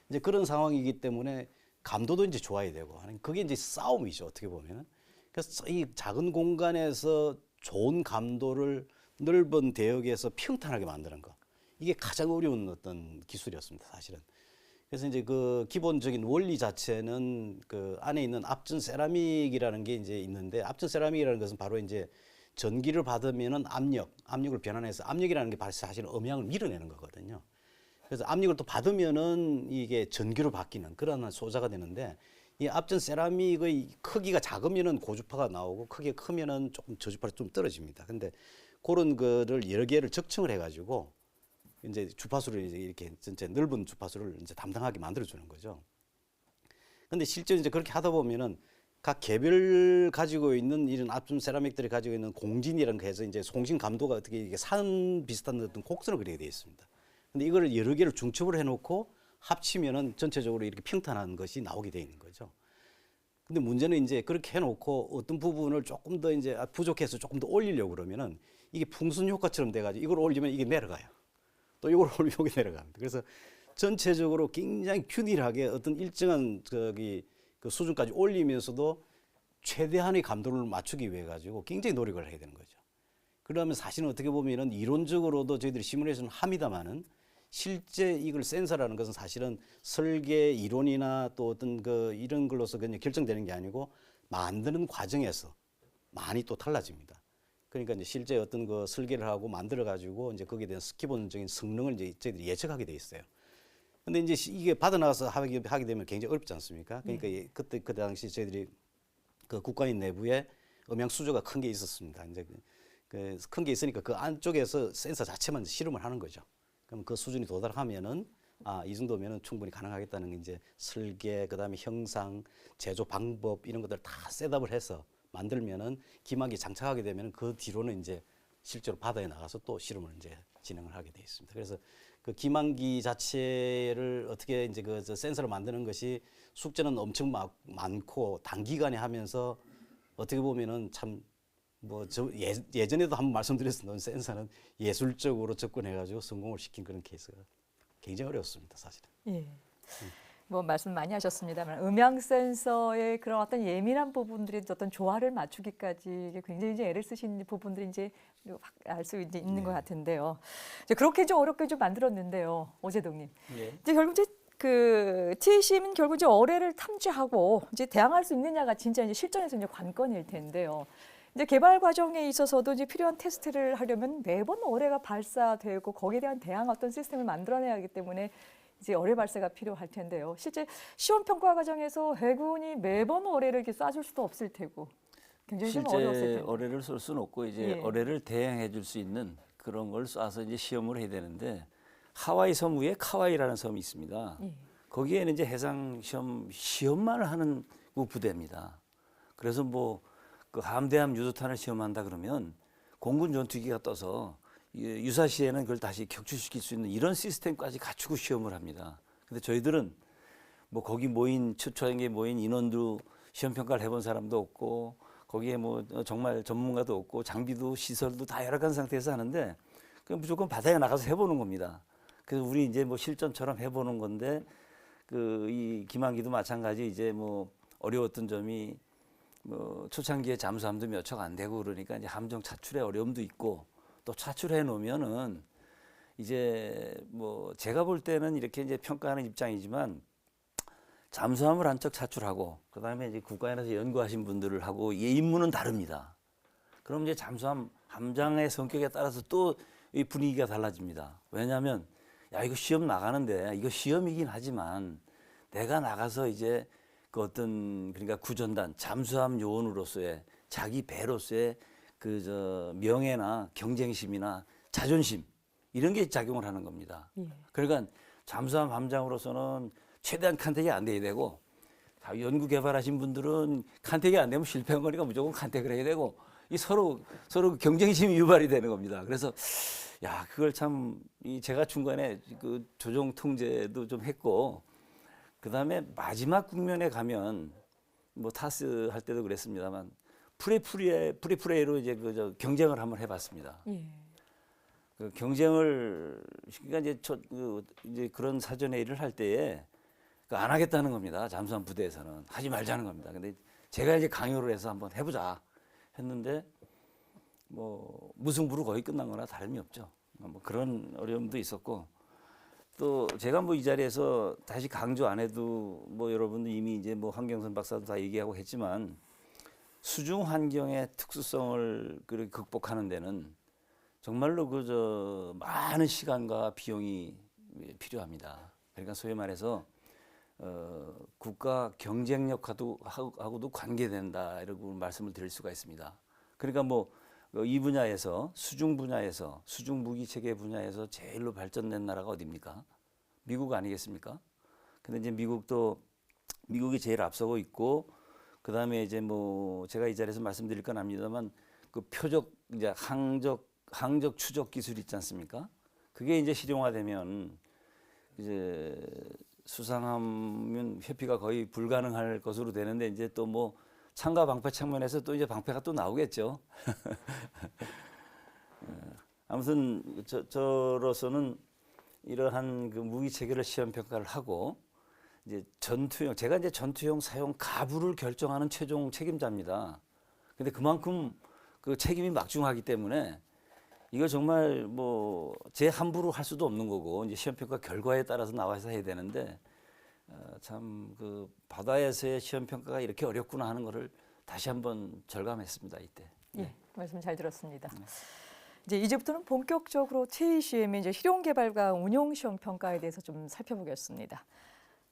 이제 그런 상황이기 때문에 감도도 이제 좋아야 되고 하는 그게 이제 싸움이죠. 어떻게 보면은. 그래서 이 작은 공간에서 좋은 감도를 넓은 대역에서 평탄하게 만드는 거. 이게 가장 어려운 어떤 기술이었습니다. 사실은. 그래서 이제 그 기본적인 원리 자체는 그 안에 있는 압전 세라믹이라는 게 이제 있는데 압전 세라믹이라는 것은 바로 이제 전기를 받으면은 압력을 변환해서 압력이라는 게 사실은 음향을 밀어내는 거거든요. 그래서 압력을 또 받으면은 이게 전기로 바뀌는 그런 소자가 되는데 이 압전 세라믹의 크기가 작으면은 고주파가 나오고 크게 크면은 조금 저주파가 좀 떨어집니다. 근데 그런 거를 여러 개를 적층을 해가지고 이제 주파수를 이제 이렇게 전체 넓은 주파수를 이제 담당하게 만들어주는 거죠. 근데 실제로 이제 그렇게 하다 보면은 각 개별 가지고 있는 이런 압전 세라믹들이 가지고 있는 공진이라는 거 해서 이제 송신 감도가 어떻게 이게 산 비슷한 어떤 곡선을 그리게 되어 있습니다. 근데 이걸 여러 개를 중첩을 해놓고 합치면은 전체적으로 이렇게 평탄한 것이 나오게 되어 있는 거죠. 근데 문제는 이제 그렇게 해놓고 어떤 부분을 조금 더 이제 부족해서 조금 더 올리려고 그러면은 이게 풍선 효과처럼 돼가지고 이걸 올리면 이게 내려가요. 또 이걸 올리면 이게 내려갑니다. 그래서 전체적으로 굉장히 균일하게 어떤 일정한 그 수준까지 올리면서도 최대한의 감도를 맞추기 위해 가지고 굉장히 노력을 해야 되는 거죠. 그러면 사실은 어떻게 보면은 이론적으로도 저희들이 시뮬레이션을 합니다만은 실제 이걸 센서라는 것은 사실은 설계 이론이나 또 어떤 그 이런 걸로서 그냥 결정되는 게 아니고 만드는 과정에서 많이 또 달라집니다. 그러니까 이제 실제 어떤 그 설계를 하고 만들어 가지고 이제 거기에 대한 기본적인 성능을 이제 저희들이 예측하게 돼 있어요. 근데 이제 이게 받아나가서 하게 되면 굉장히 어렵지 않습니까? 그러니까 그때 그 당시 저희들이 그 국가인 내부에 음향 수조가 큰 게 있었습니다. 이제 큰 게 있으니까 그 안쪽에서 센서 자체만 실험을 하는 거죠. 그럼 그 수준이 도달하면은 이 정도면은 충분히 가능하겠다는 이제 설계, 그다음에 형상, 제조 방법 이런 것들 다 셋업을 해서 만들면은 기막이 장착하게 되면은 그 뒤로는 이제 실제로 바다에 나가서 또 실험을 이제 진행을 하게 돼 있습니다. 그래서 그 기만기 자체를 어떻게 이제 그 센서를 만드는 것이 숙제는 엄청 많고 단기간에 하면서 어떻게 보면은 참 뭐 예전에도 한번 말씀드렸던 센서는 예술적으로 접근해가지고 성공을 시킨 그런 케이스가 굉장히 어려웠습니다, 사실은. 예. 뭐 말씀 많이 하셨습니다만 음향 센서의 그런 어떤 예민한 부분들이 어떤 조화를 맞추기까지 이게 굉장히 이제 애를 쓰신 부분들이 이제 알 수 있는 것 같은데요. 이제 그렇게 좀 어렵게 좀 만들었는데요, 오재동님. 예. 이제 결국 이제 그 TACM은 결국 이제 어뢰를 탐지하고 이제 대항할 수 있느냐가 진짜 이제 실전에서 이제 관건일 텐데요. 이제 개발 과정에 있어서도 이제 필요한 테스트를 하려면 매번 어뢰가 발사되고 거기에 대한 대항 어떤 시스템을 만들어내야 하기 때문에 이제 어뢰 발사가 필요할 텐데요. 실제 시험 평가 과정에서 해군이 매번 어뢰를 이렇게 쏴줄 수도 없을 테고 굉장히 좀 어려웠을 실제 텐데. 어뢰를 쏠 수는 없고 이제 예. 어뢰를 대항해 줄 수 있는 그런 걸 쏴서 이제 시험을 해야 되는데 하와이 섬 위에 카와이라는 섬이 있습니다. 예. 거기에는 이제 해상 시험만 하는 그 부대입니다. 그래서 뭐 그 함대함 유도탄을 시험한다 그러면 공군 전투기가 떠서 유사시에는 그걸 다시 격추시킬 수 있는 이런 시스템까지 갖추고 시험을 합니다. 근데 저희들은 뭐 거기 모인 초청에 모인 인원도 시험 평가를 해본 사람도 없고 거기에 뭐 정말 전문가도 없고 장비도 시설도 다 열악한 상태에서 하는데 그냥 무조건 바다에 나가서 해보는 겁니다. 그래서 우리 이제 뭐 실전처럼 해보는 건데 그 이 기만기도 마찬가지 이제 뭐 어려웠던 점이 뭐 초창기에 잠수함도 몇 척 안 되고 그러니까 이제 함정 차출에 어려움도 있고 또 차출해 놓으면은 이제 뭐 제가 볼 때는 이렇게 이제 평가하는 입장이지만 잠수함을 한 척 차출하고 그다음에 이제 국가에서 연구하신 분들을 하고 임무는 다릅니다. 그럼 이제 잠수함 함장의 성격에 따라서 또 이 분위기가 달라집니다. 왜냐하면 야 이거 시험 나가는데 이거 시험이긴 하지만 내가 나가서 이제 그 어떤 그러니까 구전단 잠수함 요원으로서의 자기 배로서의 그 저 명예나 경쟁심이나 자존심 이런 게 작용을 하는 겁니다. 예. 그러니까 잠수함 함장으로서는 최대한 간택이 안 돼야 되고, 연구 개발하신 분들은 간택이 안 되면 실패한 거니까 무조건 간택을 해야 되고, 이 서로 경쟁심이 유발이 되는 겁니다. 그래서 야, 그걸 참 제가 중간에 그 조정 통제도 좀 했고, 그 다음에 마지막 국면에 가면 뭐 타스 할 때도 그랬습니다만 프리프레이로 이제 저 경쟁을 한번 해봤습니다. 예. 그 경쟁을 그러니까 이제 그런 사전회의를 할 때에 안 하겠다는 겁니다. 잠수함 부대에서는 하지 말자는 겁니다. 근데 제가 이제 강요를 해서 한번 해보자 했는데 뭐 무승부로 거의 끝난 거나 다름이 없죠. 뭐 그런 어려움도 있었고, 또 제가 뭐 이 자리에서 다시 강조 안 해도 뭐 여러분들 이미 이제 뭐 황경선 박사도 다 얘기하고 했지만, 수중 환경의 특수성을 극복하는 데는 정말로 그저 많은 시간과 비용이 필요합니다. 그러니까 소위 말해서 국가 경쟁력하고도 관계된다 이라고 말씀을 드릴 수가 있습니다. 그러니까 뭐 이 분야에서 수중 분야에서 수중 무기 체계 분야에서 제일로 발전된 나라가 어디입니까? 미국 아니겠습니까? 근데 이제 미국이 제일 앞서고 있고, 그 다음에 이제 뭐 제가 이 자리에서 말씀드릴 건 압니다만 그 표적 이제 항적 추적 기술 있지 않습니까? 그게 이제 실용화되면 이제 수상하면 회피가 거의 불가능할 것으로 되는데, 이제 또 뭐 창과 방패 측면에서 또 이제 방패가 또 나오겠죠. 아무튼 저로서는 이러한 그 무기 체계를 시험 평가를 하고, 이제 제가 이제 전투용 사용 가부를 결정하는 최종 책임자입니다. 근데 그만큼 그 책임이 막중하기 때문에 이거 정말 뭐 제 함부로 할 수도 없는 거고, 이제 시험 평가 결과에 따라서 나와서 해야 되는데, 참 그 바다에서의 시험 평가가 이렇게 어렵구나 하는 거를 다시 한번 절감했습니다, 이때. 예, 말씀 잘 들었습니다. 이제부터는 본격적으로 TACM의 이제 실용 개발과 운용 시험 평가에 대해서 좀 살펴보겠습니다.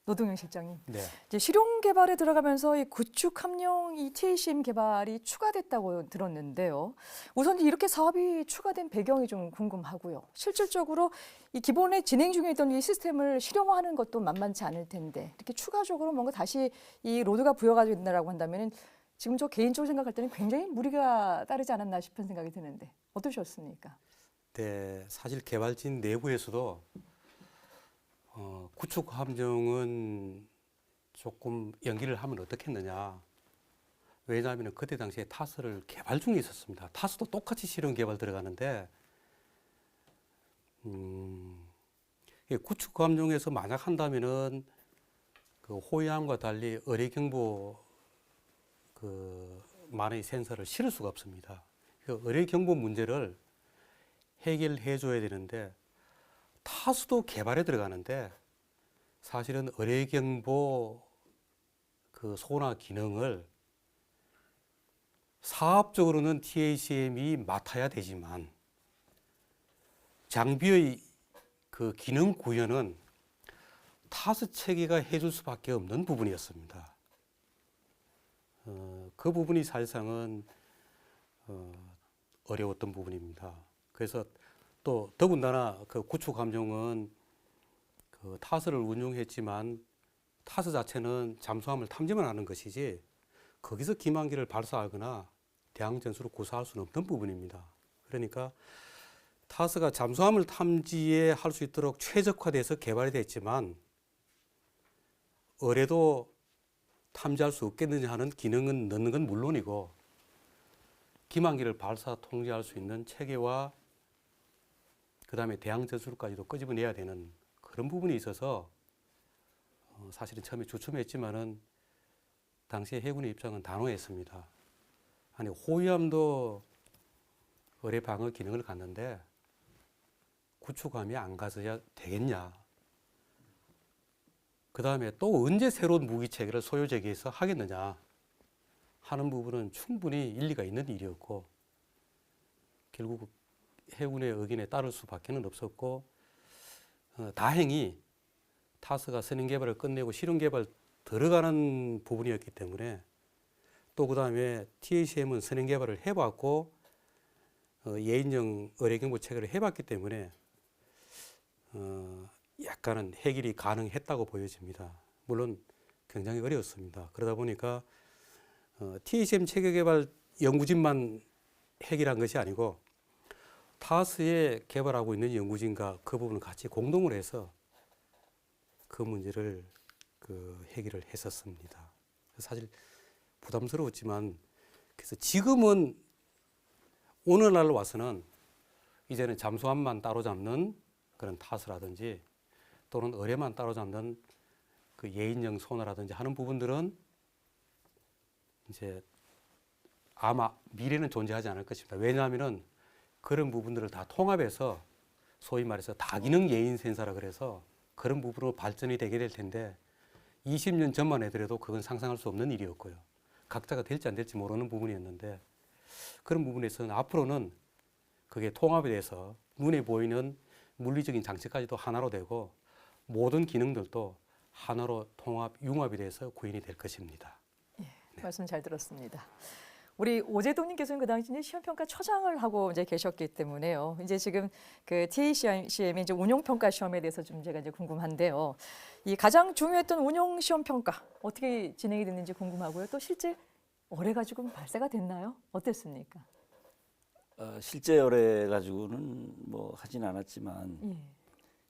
노동영 실장님, 네. 이제 실용 개발에 들어가면서 이 구축 함령 이 TACM 개발이 추가됐다고 들었는데요. 우선 이렇게 사업이 추가된 배경이 좀 궁금하고요. 실질적으로 이 기본에 진행 중에 있던 이 시스템을 실용화하는 것도 만만치 않을 텐데, 이렇게 추가적으로 뭔가 다시 이 로드가 부여가 된다라고 한다면은 지금 저 개인적으로 생각할 때는 굉장히 무리가 따르지 않았나 싶은 생각이 드는데 어떠셨습니까? 네, 사실 개발진 내부에서도 구축 함정은 조금 연기를 하면 어떻겠느냐. 왜냐하면 그때 당시에 타스를 개발 중에 있었습니다. 타스도 똑같이 실용 개발 들어가는데, 구축 함정에서 만약 한다면은 그 호위함과 달리 어뢰 경보 만의 센서를 실을 수가 없습니다. 그 어뢰 경보 문제를 해결해 줘야 되는데, 타수도 개발에 들어가는데 사실은 어뢰 경보 그 소나 기능을 사업적으로는 TACM이 맡아야 되지만 장비의 그 기능 구현은 타스 체계가 해줄 수밖에 없는 부분이었습니다. 그 부분이 사실상은 어려웠던 부분입니다. 그래서 또 더군다나 그 구축 함정은 그 타스를 운용했지만 타스 자체는 잠수함을 탐지만 하는 것이지 거기서 기만기를 발사하거나 대항 전술을 구사할 수는 없는 부분입니다. 그러니까 타스가 잠수함을 탐지에 할 수 있도록 최적화돼서 개발이 됐지만 어뢰도 탐지할 수 없겠느냐 하는 기능은 넣는 건 물론이고, 기만기를 발사 통제할 수 있는 체계와 그 다음에 대항 전술까지도 끄집어내야 되는 그런 부분이 있어서 사실은 처음에 주춤했지만은 당시에 해군의 입장은 단호했습니다. 아니, 호위함도 어뢰 방어 기능을 갖는데 구축함이 안 가서야 되겠냐. 그 다음에 또 언제 새로운 무기 체계를 소유적에서 하겠느냐 하는 부분은 충분히 일리가 있는 일이었고, 결국 해군의 의견에 따를 수밖에는 없었고, 다행히 타스가 선행 개발을 끝내고 실용 개발 들어가는 부분이었기 때문에, 또 그 다음에 TACM은 선행 개발을 해봤고 예인정 어뢰 경보 체계를 해봤기 때문에 약간은 해결이 가능했다고 보여집니다. 물론 굉장히 어려웠습니다. 그러다 보니까 THM 체계 개발 연구진만 해결한 것이 아니고 타스에 개발하고 있는 연구진과 그 부분을 같이 공동을 해서 그 문제를 해결을 했었습니다. 사실 부담스러웠지만 그래서 지금은 오늘날로 와서는 이제는 잠수함만 따로잡는 그런 타스라든지 또는 어뢰만 따로잡는 그 예인형 소나라든지 하는 부분들은 이제 아마 미래는 존재하지 않을 것입니다. 왜냐하면은 그런 부분들을 다 통합해서 소위 말해서 다기능 예인 센서라 그래서 그런 부분으로 발전이 되게 될 텐데 20년 전만 해더라도 그건 상상할 수 없는 일이었고요. 각자가 될지 안 될지 모르는 부분이었는데 그런 부분에서는 앞으로는 그게 통합이 돼서 눈에 보이는 물리적인 장치까지도 하나로 되고 모든 기능들도 하나로 통합, 융합이 돼서 구현이 될 것입니다. 말씀 잘 들었습니다. 우리 오재동님 교수님 그 당시 이제 시험평가처장을 하고 이제 계셨기 때문에요. 이제 지금 그 TACM의 이제 운용평가 시험에 대해서 좀 제가 이제 궁금한데요. 이 가장 중요했던 운용 시험평가 어떻게 진행이 됐는지 궁금하고요. 또 실제 어뢰가 지금 발사가 됐나요? 어땠습니까? 실제 어뢰 가지고는 뭐 하진 않았지만 예.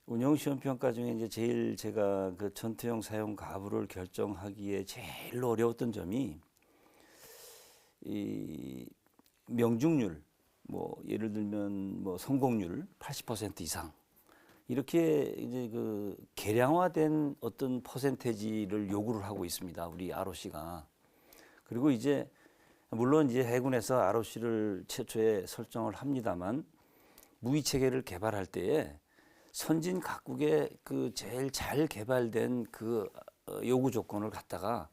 운용 시험 평가 중에 이제 제일 제가 그 전투용 사용 가부를 결정하기에 제일 어려웠던 점이 이 명중률, 뭐 예를 들면 뭐 성공률 80% 이상 이렇게 이제 그 계량화된 어떤 퍼센테지를 요구를 하고 있습니다. 우리 ROC가. 그리고 이제 물론 이제 해군에서 ROC를 최초에 설정을 합니다만 무기 체계를 개발할 때에 선진 각국의 그 제일 잘 개발된 그 요구 조건을 갖다가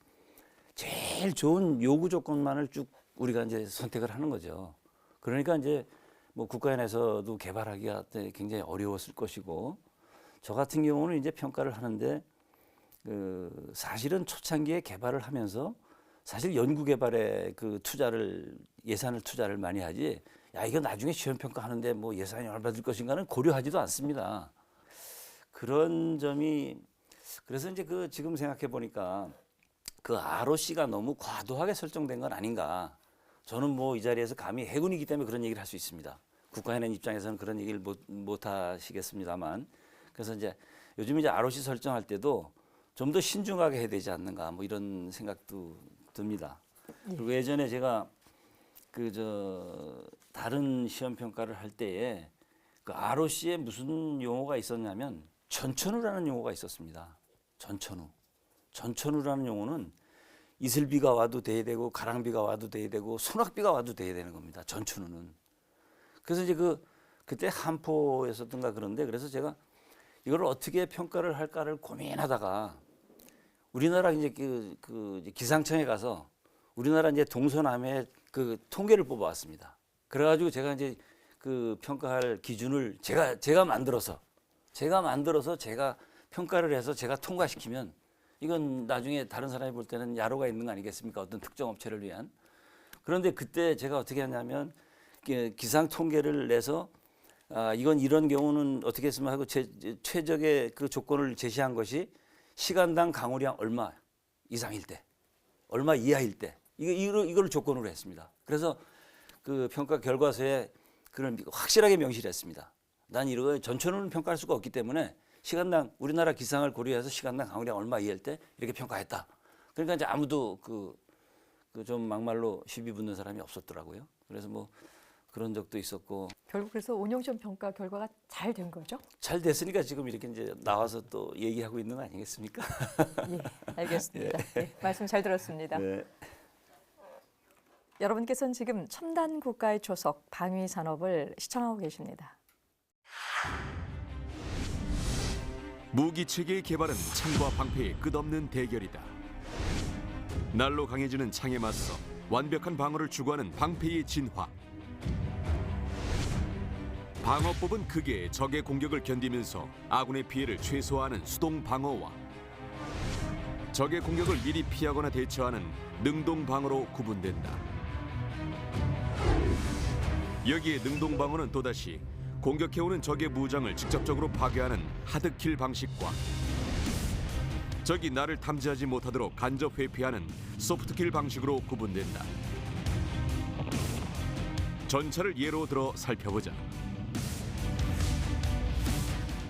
제일 좋은 요구 조건만을 쭉 우리가 이제 선택을 하는 거죠. 그러니까 이제 뭐 국가연에서도 개발하기가 굉장히 어려웠을 것이고 저 같은 경우는 이제 평가를 하는데 그 사실은 초창기에 개발을 하면서 사실 연구 개발에 그 예산을 투자를 많이 하지 야 이거 나중에 시험 평가하는데 뭐 예산이 얼마 들 것인가는 고려하지도 않습니다. 그런 점이 그래서 이제 그 지금 생각해 보니까 그 ROC가 너무 과도하게 설정된 건 아닌가. 저는 뭐 이 자리에서 감히 해군이기 때문에 그런 얘기를 할 수 있습니다. 국가연의 입장에서는 그런 얘기를 못 하시겠습니다만 그래서 이제 요즘 이제 ROC 설정할 때도 좀 더 신중하게 해야 되지 않는가 뭐 이런 생각도 듭니다. 그리고 예전에 제가 다른 시험 평가를 할 때에 그 ROC에 무슨 용어가 있었냐면 전천후라는 용어가 있었습니다. 전천후라는 용어는 이슬비가 와도 돼야 되고 가랑비가 와도 돼야 되고 소낙비가 와도 돼야 되는 겁니다. 전천후는. 그래서 이제 그때 한포였었던가 그런데 그래서 제가 이걸 어떻게 평가를 할까를 고민하다가 우리나라 이제 기상청에 가서 우리나라 이제 동서남해 그 통계를 뽑아왔습니다. 그래가지고 제가 이제 그 평가할 기준을 제가 만들어서 제가 평가를 해서 제가 통과시키면 이건 나중에 다른 사람이 볼 때는 야로가 있는 거 아니겠습니까? 어떤 특정 업체를 위한. 그런데 그때 제가 어떻게 했냐면 기상 통계를 내서 이건 이런 경우는 어떻게 했으면 하고 최적의 그 조건을 제시한 것이 시간당 강우량 얼마 이상일 때, 얼마 이하일 때 이걸 조건으로 했습니다. 그래서 그 평가 결과서에 그걸 확실하게 명시를 했습니다. 난 이거 전천후는 평가할 수가 없기 때문에 시간당 우리나라 기상을 고려해서 시간당 강우량 얼마 이하일 때 이렇게 평가했다. 그러니까 이제 아무도 좀 막말로 시비 붙는 사람이 없었더라고요. 그래서 뭐 그런 적도 있었고. 결국 그래서 운용시험 평가 결과가 잘 된 거죠? 잘 됐으니까 지금 이렇게 이제 나와서 또 얘기하고 있는 거 아니겠습니까? 예, 알겠습니다. 예, 말씀 잘 들었습니다. 네. 여러분께서는 지금 첨단 국가의 초석 방위 산업을 시청하고 계십니다. 무기 체계의 개발은 창과 방패의 끝없는 대결이다. 날로 강해지는 창에 맞서 완벽한 방어를 추구하는 방패의 진화. 방어법은 크게 적의 공격을 견디면서 아군의 피해를 최소화하는 수동 방어와 적의 공격을 미리 피하거나 대처하는 능동 방어로 구분된다. 여기에 능동 방어는 또다시 공격해오는 적의 무장을 직접적으로 파괴하는 하드킬 방식과 적이 나를 탐지하지 못하도록 간접 회피하는 소프트킬 방식으로 구분된다. 전차를 예로 들어 살펴보자.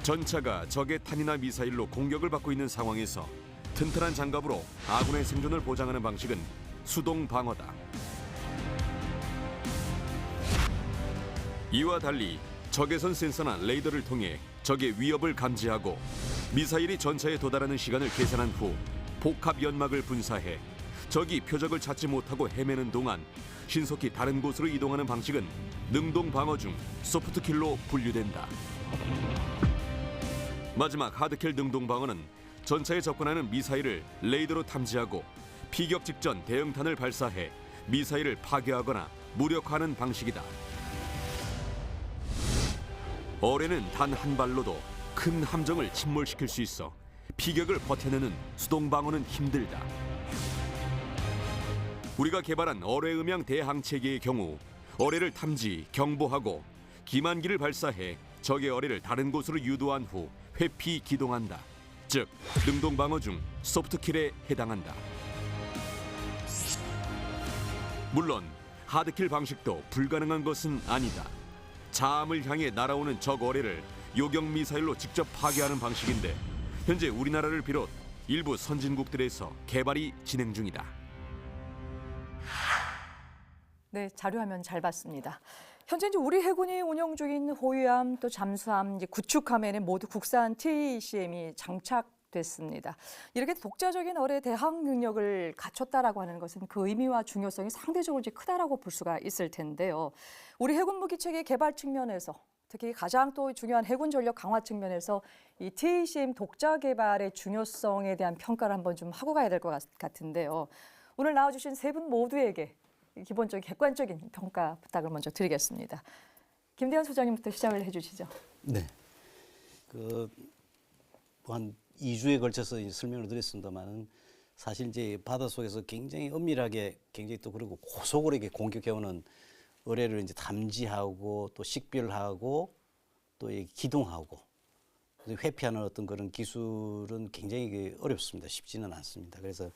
전차가 적의 탄이나 미사일로 공격을 받고 있는 상황에서 튼튼한 장갑으로 아군의 생존을 보장하는 방식은 수동 방어다. 이와 달리 적외선 센서나 레이더를 통해 적의 위협을 감지하고 미사일이 전차에 도달하는 시간을 계산한 후 복합 연막을 분사해 적이 표적을 찾지 못하고 헤매는 동안 신속히 다른 곳으로 이동하는 방식은 능동 방어 중 소프트킬로 분류된다. 마지막 하드킬 능동 방어는 전차에 접근하는 미사일을 레이더로 탐지하고 피격 직전 대응탄을 발사해 미사일을 파괴하거나 무력화하는 방식이다. 어뢰는 단 한 발로도 큰 함정을 침몰시킬 수 있어 피격을 버텨내는 수동 방어는 힘들다. 우리가 개발한 어뢰 음향 대항 체계의 경우 어뢰를 탐지, 경보하고 기만기를 발사해 적의 어뢰를 다른 곳으로 유도한 후 회피 기동한다. 즉, 능동 방어 중 소프트킬에 해당한다. 물론 하드킬 방식도 불가능한 것은 아니다. 자암을 향해 날아오는 적 어뢰를 요격 미사일로 직접 파괴하는 방식인데 현재 우리나라를 비롯 일부 선진국들에서 개발이 진행 중이다. 네, 자료화면 잘 봤습니다. 현재 이제 우리 해군이 운영 중인 호위함 또 잠수함, 이제 구축함에는 모두 국산 TACM이 장착됐습니다. 이렇게 독자적인 어뢰 대항 능력을 갖췄다라고 하는 것은 그 의미와 중요성이 상대적으로 이제 크다라고 볼 수가 있을 텐데요. 우리 해군 무기 체계 개발 측면에서 특히 가장 또 중요한 해군 전력 강화 측면에서 이 TACM 독자 개발의 중요성에 대한 평가를 한번 좀 하고 가야 될 것 같은데요. 오늘 나와주신 세 분 모두에게 기본적인 객관적인 평가 부탁을 먼저 드리겠습니다. 김대현 소장님부터 시작을 해주시죠. 네. 한 2주에 걸쳐서 설명을 드렸습니다만은 사실 이제 바닷속에서 굉장히 엄밀하게 굉장히 또 그리고 고속으로 이렇게 공격해오는 어뢰를 이제 탐지하고 또 식별하고 또 기동하고 회피하는 어떤 그런 기술은 굉장히 어렵습니다. 쉽지는 않습니다. 그래서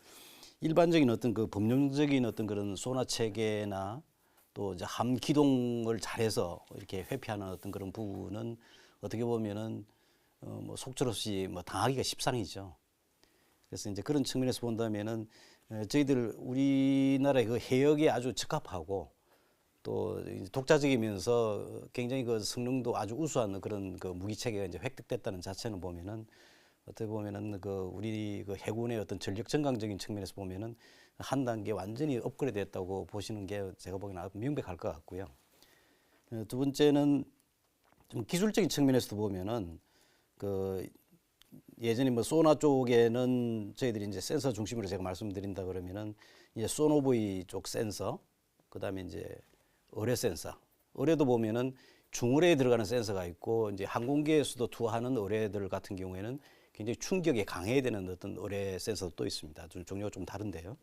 일반적인 어떤 그 법령적인 어떤 그런 소나 체계나 또 이제 함 기동을 잘해서 이렇게 회피하는 어떤 그런 부분은 어떻게 보면은 뭐 속절없이 뭐 당하기가 십상이죠. 그래서 이제 그런 측면에서 본다면은 저희들 우리나라의 그 해역에 아주 적합하고 또 독자적이면서 굉장히 그 성능도 아주 우수한 그런 그 무기 체계가 이제 획득됐다는 자체는 보면은 어떻게 보면은 그 우리 그 해군의 어떤 전력 정강적인 측면에서 보면은 한 단계 완전히 업그레이드됐다고 보시는 게 제가 보기에는 아주 명백할 것 같고요. 두 번째는 좀 기술적인 측면에서도 보면은 그 예전에 뭐 소나 쪽에는 저희들이 이제 센서 중심으로 제가 말씀드린다 그러면은 이제 소노브이 쪽 센서, 그다음에 이제 어뢰 센서. 어뢰도 보면은 중어뢰에 들어가는 센서가 있고 이제 항공기에서도 투하하는 어뢰들 같은 경우에는 굉장히 충격에 강해야 되는 어떤 어뢰 센서도 또 있습니다. 좀 종류가 좀 다른데요.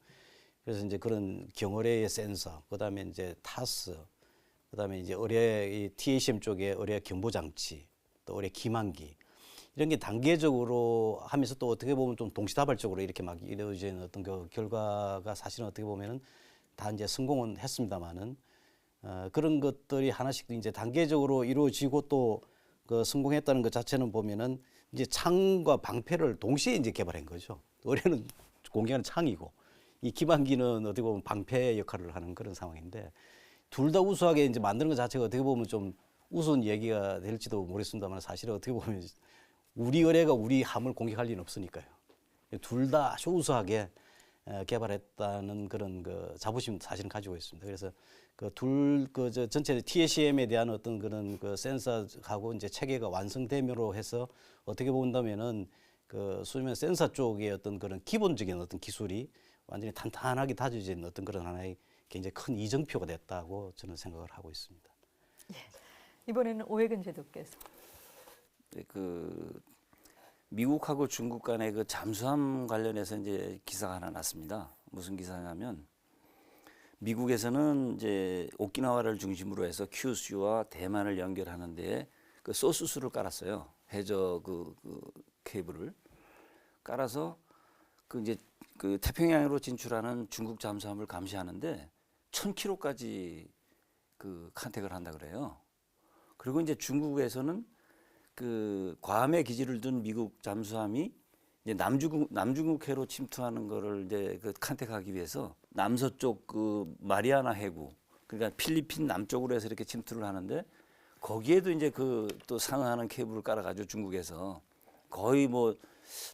그래서 이제 그런 경어뢰의 센서, 그다음에 이제 타스, 그다음에 이제 어뢰 이 TACM 쪽에 어뢰 경보 장치, 또 어뢰 기만기 이런 게 단계적으로 하면서 또 어떻게 보면 좀 동시다발적으로 이렇게 막 이루어지는 어떤 그 결과가 사실은 어떻게 보면은 다 이제 성공은 했습니다만은 그런 것들이 하나씩 이제 단계적으로 이루어지고 또 그 성공했다는 것 자체는 보면은 이제 창과 방패를 동시에 이제 개발한 거죠. 어뢰는 공격하는 창이고 이 기만기는 어떻게 보면 방패 역할을 하는 그런 상황인데 둘 다 우수하게 이제 만드는 것 자체가 어떻게 보면 좀 우스운 얘기가 될지도 모르겠습니다만 사실은 어떻게 보면 우리 어뢰가 우리 함을 공격할 리는 없으니까요. 둘 다 아주 우수하게 개발했다는 그런 그 자부심 사실은 가지고 있습니다. 그래서 저 전체 TACM에 대한 어떤 그런 그 센서하고 이제 체계가 완성됨으로 해서 어떻게 본다면은 그 수면 센서 쪽의 어떤 그런 기본적인 어떤 기술이 완전히 탄탄하게 다져진 어떤 그런 하나의 굉장히 큰 이정표가 됐다고 저는 생각을 하고 있습니다. 예. 이번에는 오해근 제도께서. 그 미국하고 중국 간의 그 잠수함 관련해서 이제 기사가 하나 났습니다. 무슨 기사냐면 미국에서는 이제 오키나와를 중심으로 해서 큐슈와 대만을 연결하는데 그 소스수를 깔았어요. 해저 그 케이블을 깔아서 그 이제 그 태평양으로 진출하는 중국 잠수함을 감시하는데 1,000km까지 그 컨택을 한다 그래요. 그리고 이제 중국에서는 그 괌에 기지를 둔 미국 잠수함이 이제 남중국해로 침투하는 거를 이제 그 컨택하기 위해서 남서쪽 그 마리아나 해구, 그러니까 필리핀 남쪽으로 해서 이렇게 침투를 하는데 거기에도 이제 그 또 상응하는 케이블을 깔아가지고 중국에서 거의 뭐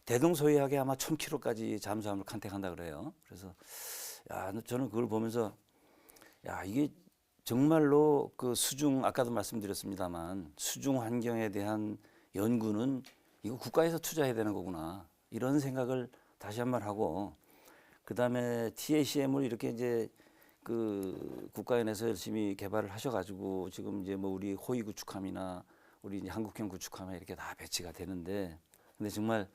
대동소이하게 아마 1,000km까지 잠수함을 컨택한다 그래요. 그래서 야, 저는 그걸 보면서 야, 이게 정말로 그 수중, 아까도 말씀드렸습니다만 수중 환경에 대한 연구는 이거 국가에서 투자해야 되는 거구나, 이런 생각을 다시 한번 하고, 그 다음에 TACM을 이렇게 이제 그 국가연에서 열심히 개발을 하셔가지고 지금 이제 뭐 우리 호위 구축함이나 우리 이제 한국형 구축함에 이렇게 다 배치가 되는데, 근데 정말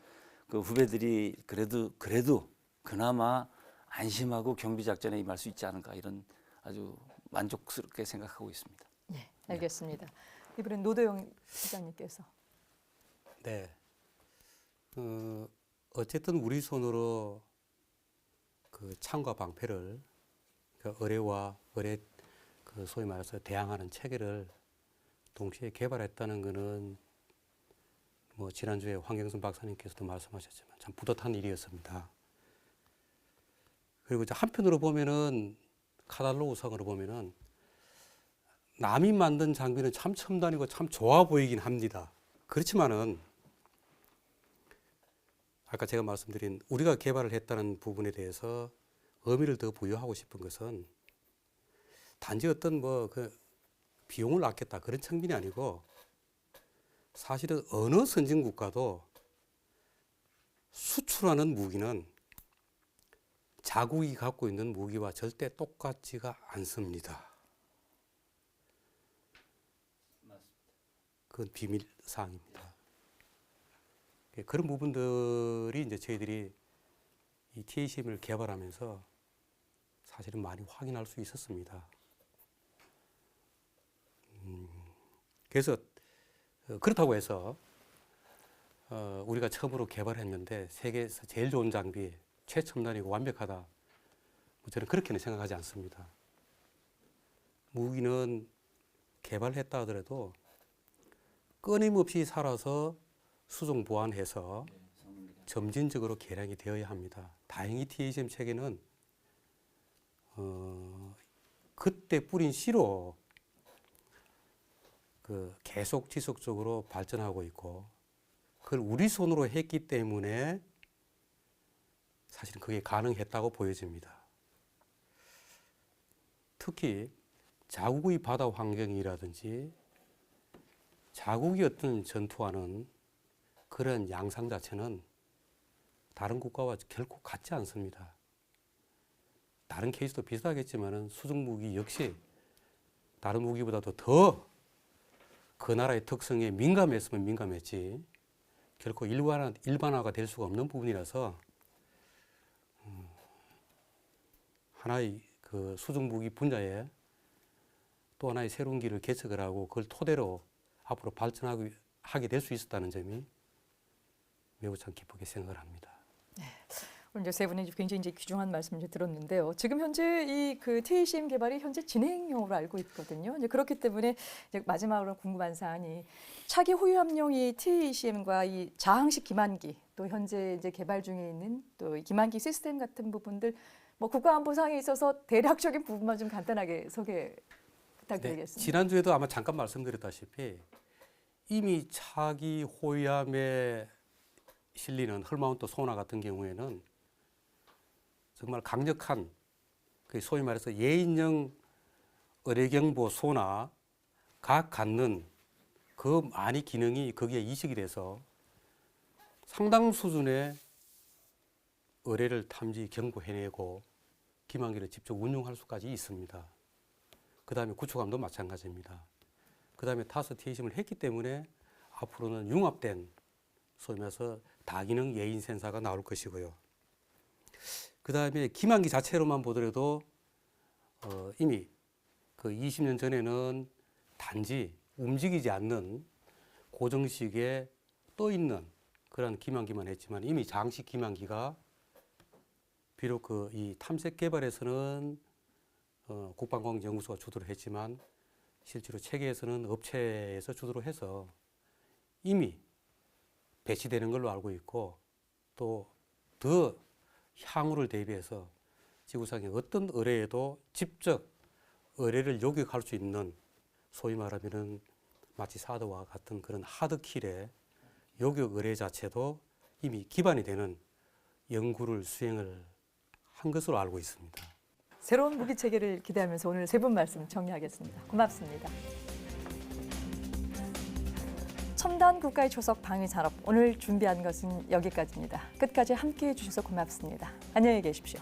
그 후배들이 그래도 그나마 안심하고 경비 작전에 임할 수 있지 않을까, 이런 아주 만족스럽게 생각하고 있습니다. 네, 알겠습니다. 이번엔 노도영 시장님께서. 네. 어쨌든 우리 손으로 그 창과 방패를, 그 어뢰와 어뢰 그 소위 말해서 대항하는 체계를 동시에 개발했다는 것은 뭐 지난주에 황경선 박사님께서도 말씀하셨지만 참 뿌듯한 일이었습니다. 그리고 이제 한편으로 보면은 카달로 우상으로 보면은 남이 만든 장비는 참 첨단이고 참 좋아 보이긴 합니다. 그렇지만은 아까 제가 말씀드린 우리가 개발을 했다는 부분에 대해서 의미를 더 부여하고 싶은 것은 단지 어떤 뭐 그 비용을 아꼈다 그런 측면이 아니고, 사실은 어느 선진 국가도 수출하는 무기는 자국이 갖고 있는 무기와 절대 똑같지가 않습니다. 그건 비밀 사항입니다. 그런 부분들이 이제 저희들이 이 TACM을 개발하면서 사실은 많이 확인할 수 있었습니다. 그래서 그렇다고 해서 우리가 처음으로 개발했는데 세계에서 제일 좋은 장비, 최첨단이고 완벽하다, 뭐 저는 그렇게는 생각하지 않습니다. 무기는 개발했다 하더라도 끊임없이 살아서 수정 보완해서 점진적으로 개량이 되어야 합니다. 다행히 TACM 체계는 그때 뿌린 씨로 그 계속 지속적으로 발전하고 있고, 그걸 우리 손으로 했기 때문에 사실은 그게 가능했다고 보여집니다. 특히 자국의 바다 환경이라든지 자국의 어떤 전투하는 그런 양상 자체는 다른 국가와 결코 같지 않습니다. 다른 케이스도 비슷하겠지만 수중 무기 역시 다른 무기보다도 더 그 나라의 특성에 민감했으면 민감했지 결코 일반화가 될 수가 없는 부분이라서 하나의 그 수중 무기 분야에 또 하나의 새로운 길을 개척을 하고 그걸 토대로 앞으로 발전하게 될 수 있었다는 점이 매우 참 기쁘게 생각을 합니다. 오늘 이제 세 분이 굉장히 이제 귀중한 말씀을 들었는데요. 지금 현재 이 그 TACM 개발이 현재 진행형으로 알고 있거든요. 이제 그렇기 때문에 이제 마지막으로 궁금한 사안이 차기 호위함용 이 TACM과 이 자항식 기만기, 또 현재 이제 개발 중에 있는 또 이 기만기 시스템 같은 부분들, 뭐 국가안보상에 있어서 대략적인 부분만 좀 간단하게 소개 부탁드리겠습니다. 네, 지난주에도 아마 잠깐 말씀드렸다시피 이미 차기 호위함에 실리는 헐마운트 소나 같은 경우에는 정말 강력한 그 소위 말해서 예인형 어뢰경보 소나가 갖는 그 많이 기능이 거기에 이식이 돼서 상당 수준의 어뢰를 탐지 경보해내고 기만기를 직접 운용할 수까지 있습니다. 그 다음에 구축함도 마찬가지입니다. 그 다음에 타스 TACM을 했기 때문에 앞으로는 융합된 소위 말해서 다기능 예인 센서가 나올 것이고요. 그 다음에 기만기 자체로만 보더라도 이미 그 20년 전에는 단지 움직이지 않는 고정식에 떠 있는 그런 기만기만 했지만 이미 장식 기만기가 비록 그 이 탐색 개발에서는 국방과학연구소가 주도를 했지만 실제로 체계에서는 업체에서 주도를 해서 이미 배치되는 걸로 알고 있고 또 더 향후를 대비해서 지구상의 어떤 의뢰에도 직접 의뢰를 요격할 수 있는 소위 말하면은 마치 사드와 같은 그런 하드킬의 요격 의뢰 자체도 이미 기반이 되는 연구를 수행을 한 것으로 알고 있습니다. 새로운 무기 체계를 기대하면서 오늘 세 분 말씀 정리하겠습니다. 고맙습니다. 첨단 국가의 초석 방위산업 오늘 준비한 것은 여기까지입니다. 끝까지 함께해 주셔서 고맙습니다. 안녕히 계십시오.